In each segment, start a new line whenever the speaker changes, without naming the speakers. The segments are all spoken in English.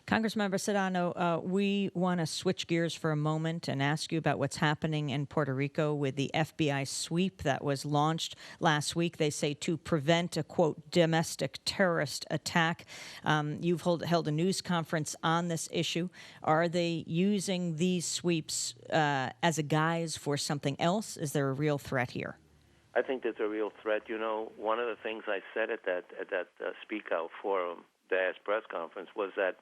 Congressmember Serrano, we want to switch gears for a moment and ask you about what's happening in Puerto Rico with the FBI sweep that was launched last week. They say to prevent a, quote, domestic terrorist attack. You've held a news conference on this issue. Are they using these sweeps as a guise for something else? Is there a real threat here?
I think there's a real threat. You know, one of the things I said at that Speak Out Forum, the press conference, was that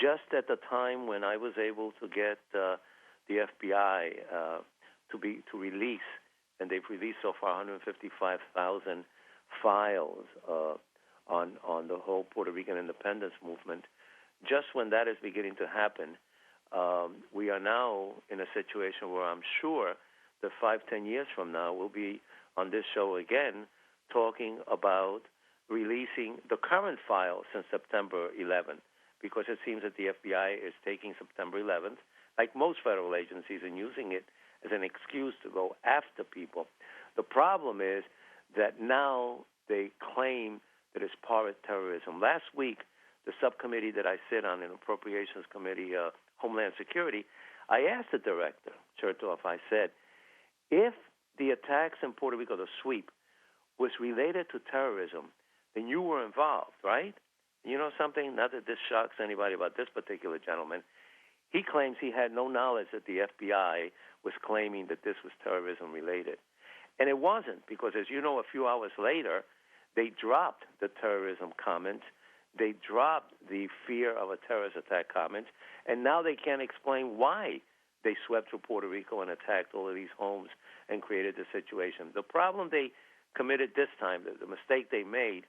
just at the time when I was able to get the FBI to release, and they've released so far 155,000 files on the whole Puerto Rican independence movement. Just when that is beginning to happen, we are now in a situation where I'm sure that 5-10 years from now we'll be on this show again talking about releasing the current file since September 11th, because it seems that the FBI is taking September 11th, like most federal agencies, and using it as an excuse to go after people. The problem is that now they claim that it's part of terrorism. Last week, the subcommittee that I sit on, an Appropriations Committee, Homeland Security, I asked the director, Chertoff, I said, if the attacks in Puerto Rico, the sweep, was related to terrorism, then you were involved, right? You know something? Not that this shocks anybody about this particular gentleman. He claims he had no knowledge that the FBI was claiming that this was terrorism related. And it wasn't, because as you know, a few hours later, they dropped the terrorism comments. They dropped the fear of a terrorist attack comments. And now they can't explain why they swept through Puerto Rico and attacked all of these homes and created the situation. The problem they committed this time, the mistake they made,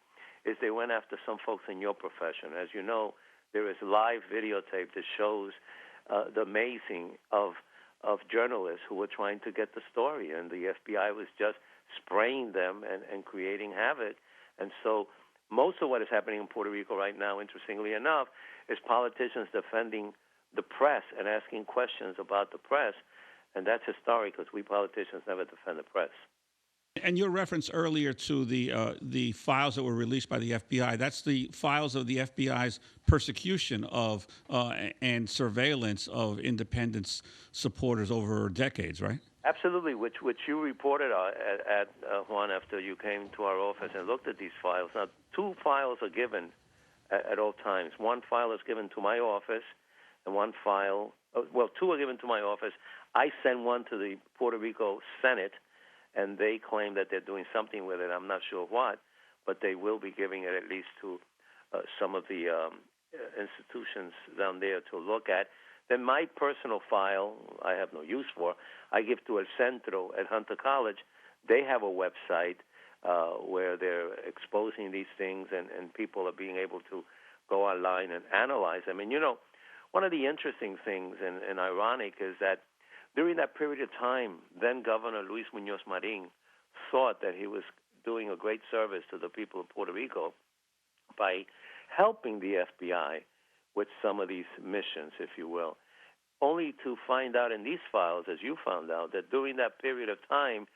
is they went after some folks in your profession. As you know, there is live videotape that shows the amazing of journalists who were trying to get the story, and the FBI was just spraying them and creating havoc. And so most of what is happening in Puerto Rico right now, interestingly enough, is politicians defending the press and asking questions about the press, and that's historic because we politicians never defend the press.
And your reference earlier to the files that were released by the FBI, that's the files of the FBI's persecution of and surveillance of independence supporters over decades, right?
Absolutely, which you reported at Juan, after you came to our office and looked at these files. Now, 2 files are given at all times. One file is given to my office, and one file, 2 are given to my office. I send one to the Puerto Rico Senate, and they claim that they're doing something with it. I'm not sure what, but they will be giving it at least to some of the institutions down there to look at. Then my personal file, I have no use for, I give to El Centro at Hunter College. They have a website where they're exposing these things, and people are being able to go online and analyze them. And, you know, one of the interesting things and ironic is that during that period of time, then Governor Luis Muñoz Marin thought that he was doing a great service to the people of Puerto Rico by helping the FBI with some of these missions, if you will, only to find out in these files, as you found out, that during that period of time,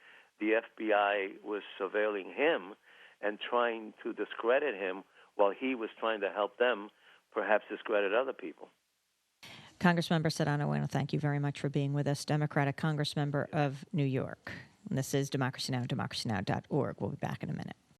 the FBI was surveilling him and trying to discredit him while he was trying to help them perhaps discredit other people.
Congressmember Serrano, I want to thank you very much for being with us, Democratic Congressmember of New York. And this is Democracy Now!, democracynow.org. We'll be back in a minute.